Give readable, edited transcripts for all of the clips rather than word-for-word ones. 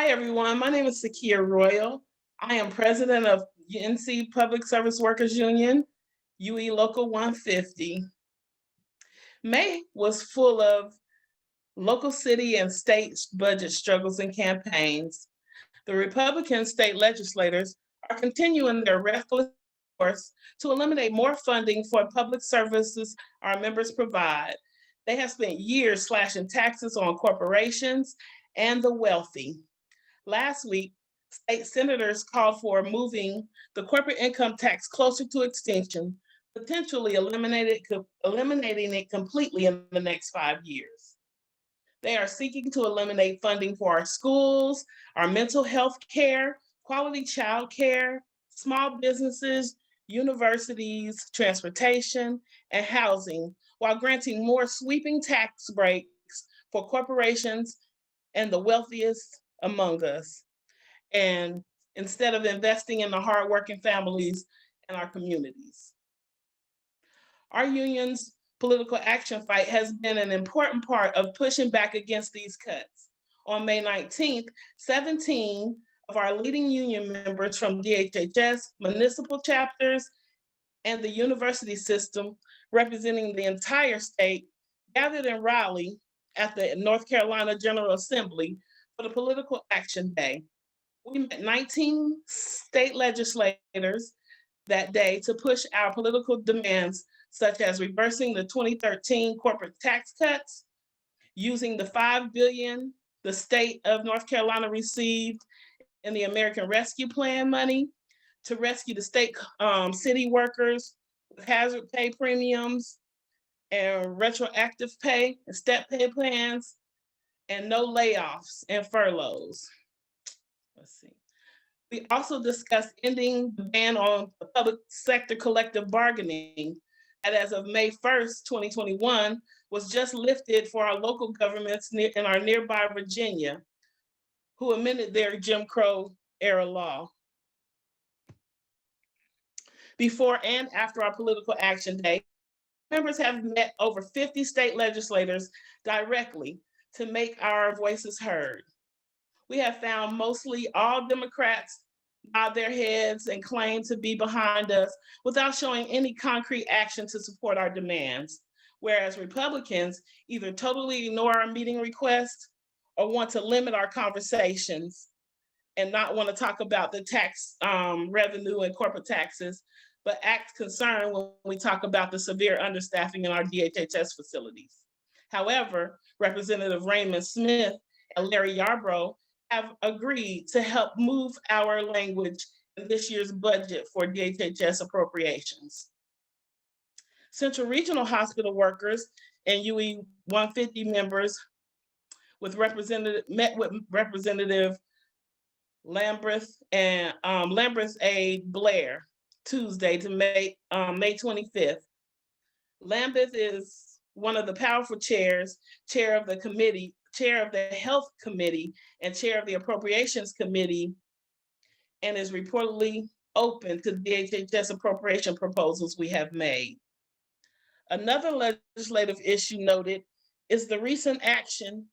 Hi, everyone. My name is Sekia Royall. I am president of UNC Public Service Workers Union, UE Local 150. May was full of local city and state budget struggles and campaigns. The Republican state legislators are continuing their reckless course to eliminate more funding for public services our members provide. They have spent years slashing taxes on corporations and the wealthy. Last week, state senators called for moving the corporate income tax closer to extinction, potentially eliminating it completely in the next 5 years. They are seeking to eliminate funding for our schools, our mental health care, quality child care, small businesses, universities, transportation, and housing, while granting more sweeping tax breaks for corporations and the wealthiest among us, and instead of investing in the hardworking families in our communities. Our union's political action fight has been an important part of pushing back against these cuts. On May 19th, 17 of our leading union members from DHHS, municipal chapters, and the university system, representing the entire state, gathered in Raleigh at the North Carolina General Assembly for the Political Action Day. We met 19 state legislators that day to push our political demands, such as reversing the 2013 corporate tax cuts, using the $5 billion the state of North Carolina received in the American Rescue Plan money to rescue the state city workers with hazard pay premiums and retroactive pay and step pay plans, and no layoffs and furloughs. Let's see. We also discussed ending the ban on the public sector collective bargaining that as of May 1st, 2021, was just lifted for our local governments in our nearby Virginia, who amended their Jim Crow era law. Before and after our political action day, members have met over 50 state legislators directly to make our voices heard. We have found mostly all Democrats nod their heads and claim to be behind us without showing any concrete action to support our demands, whereas Republicans either totally ignore our meeting requests or want to limit our conversations and not want to talk about the tax revenue and corporate taxes, but act concerned when we talk about the severe understaffing in our DHHS facilities. However, Representative Raymond Smith and Larry Yarbrough have agreed to help move our language in this year's budget for DHHS appropriations. Central Regional Hospital workers and UE 150 members met with Representative Lamberth and Lamberth A. Blair Tuesday to May 25th. Lamberth is one of the powerful chairs, chair of the committee, chair of the Health Committee, and chair of the Appropriations Committee, and is reportedly open to DHHS appropriation proposals we have made. Another legislative issue noted is the recent action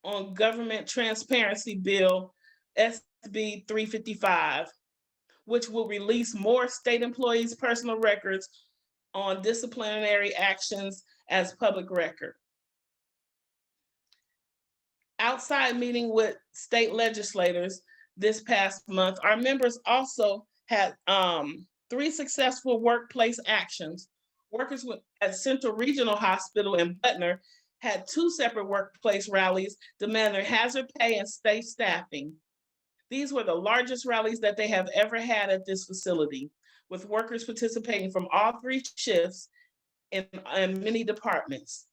on Government Transparency Bill SB 355, which will release more state employees' personal records on disciplinary actions as public record. Outside meeting with state legislators this past month, our members also had 3 successful workplace actions. Workers at Central Regional Hospital in Butner had 2 separate workplace rallies demanding hazard pay and state staffing. These were the largest rallies that they have ever had at this facility, with workers participating from all 3 shifts in many departments.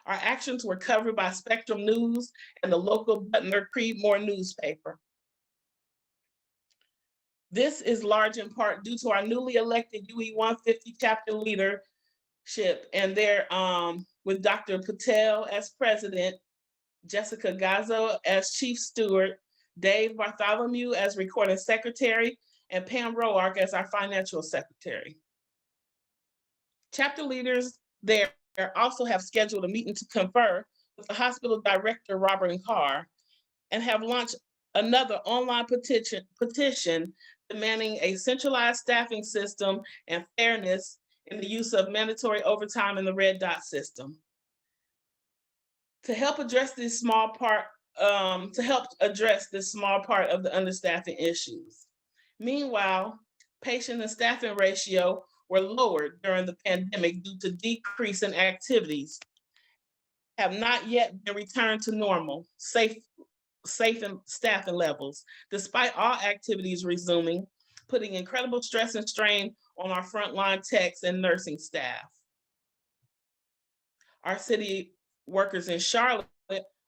Our actions were covered by Spectrum News and the local Butner Creedmoor newspaper. This is large in part due to our newly elected UE 150 chapter leadership, and they're with Dr. Patel as president, Jessica Gazzo as chief steward, Dave Bartholomew as recording secretary, and Pam Roark as our financial secretary. Chapter leaders there also have scheduled a meeting to confer with the hospital director, Robert Carr, and have launched another online petition demanding a centralized staffing system and fairness in the use of mandatory overtime in the red dot system. To help address this small part of the understaffing issues. Meanwhile, patient and staffing ratio were lowered during the pandemic due to decrease in activities, have not yet been returned to normal, safe and staffing levels, despite all activities resuming, putting incredible stress and strain on our frontline techs and nursing staff. Our city workers in Charlotte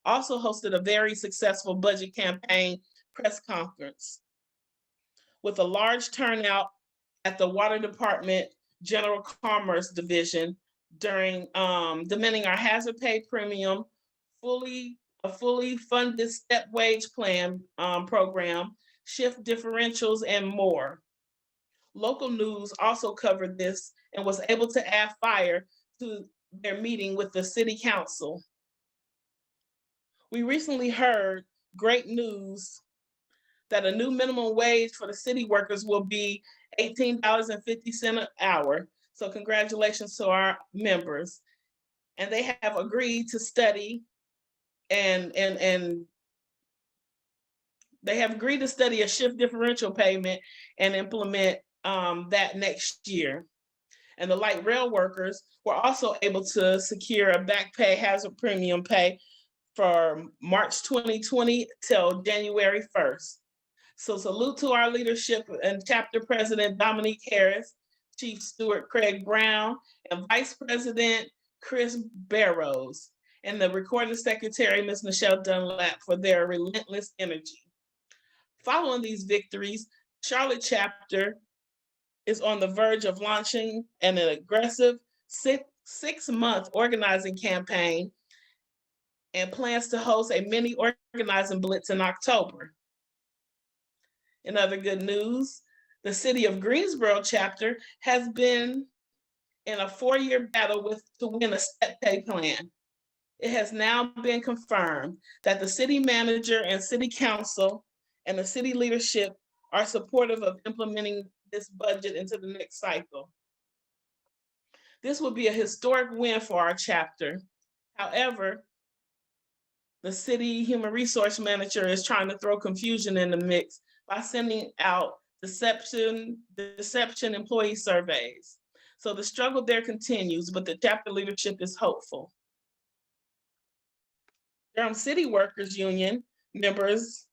also hosted a very successful budget campaign press conference with a large turnout at the Water Department General Commerce Division during demanding our hazard pay premium, a fully funded step wage plan program, shift differentials, and more. Local news also covered this and was able to add fire to their meeting with the City Council. We recently heard great news that a new minimum wage for the city workers will be $18.50 an hour. So congratulations to our members. And they have agreed to study and they have agreed to study a shift differential payment and implement that next year. And the light rail workers were also able to secure a back pay hazard premium pay for March 2020 till January 1st. So salute to our leadership and chapter president Dominique Harris, Chief Stewart Craig Brown, and Vice President Chris Barrows, and the recording secretary, Ms. Michelle Dunlap, for their relentless energy. Following these victories, Charlotte chapter is on the verge of launching an aggressive six-month organizing campaign and plans to host a mini organizing blitz in October. In other good news, the city of Greensboro chapter has been in a 4-year battle to win a step pay plan. It has now been confirmed that the city manager and city council and the city leadership are supportive of implementing this budget into the next cycle. This would be a historic win for our chapter. However, the city human resource manager is trying to throw confusion in the mix by sending out deception employee surveys. So the struggle there continues, but the chapter leadership is hopeful. Durham City Workers Union members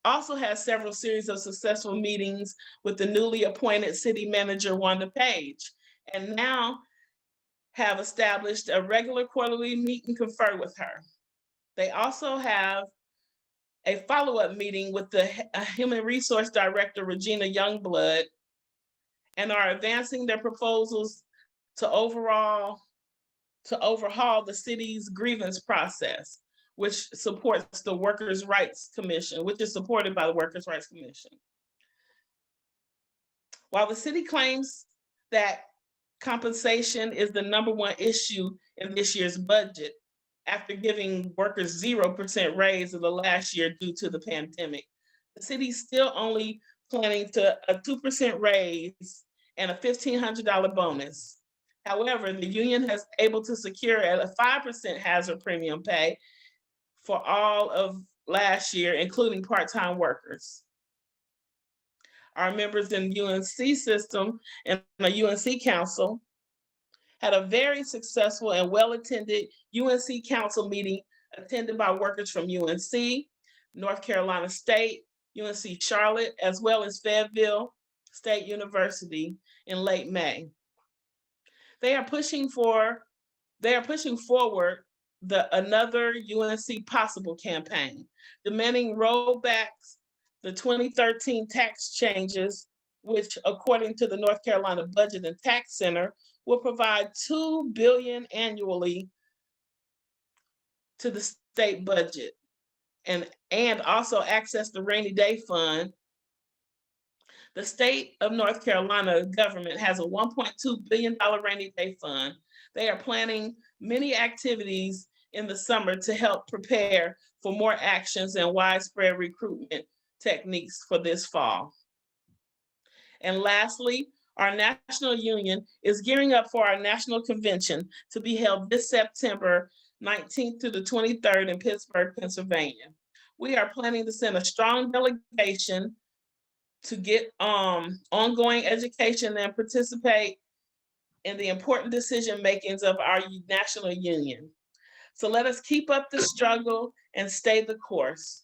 also had several series of successful meetings with the newly appointed city manager, Wanda Page, and now have established a regular quarterly meet and confer with her. They also have a follow-up meeting with the Human Resource Director, Regina Youngblood, and are advancing their proposals to overhaul the city's grievance process, which supports the Workers' Rights Commission, which is supported by the Workers' Rights Commission. While the city claims that compensation is the #1 issue in this year's budget, after giving workers 0% raise in the last year due to the pandemic, the city's still only planning to a 2% raise and a $1,500 bonus. However, the union has able to secure a 5% hazard premium pay for all of last year, including part-time workers. Our members in UNC system and the UNC Council had a very successful and well-attended UNC Council meeting attended by workers from UNC, North Carolina State, UNC Charlotte, as well as Fayetteville State University in late May. They are pushing forward another UNC Possible campaign, demanding rollbacks the 2013 tax changes, which according to the North Carolina Budget and Tax Center, will provide $2 billion annually to the state budget and also access the rainy day fund. The state of North Carolina government has a $1.2 billion rainy day fund. They are planning many activities, in the summer to help prepare for more actions and widespread recruitment techniques for this fall. And lastly, our national union is gearing up for our national convention to be held this September 19th to the 23rd in Pittsburgh, Pennsylvania. We are planning to send a strong delegation to get ongoing education and participate in the important decision makings of our national union. So let us keep up the struggle and stay the course.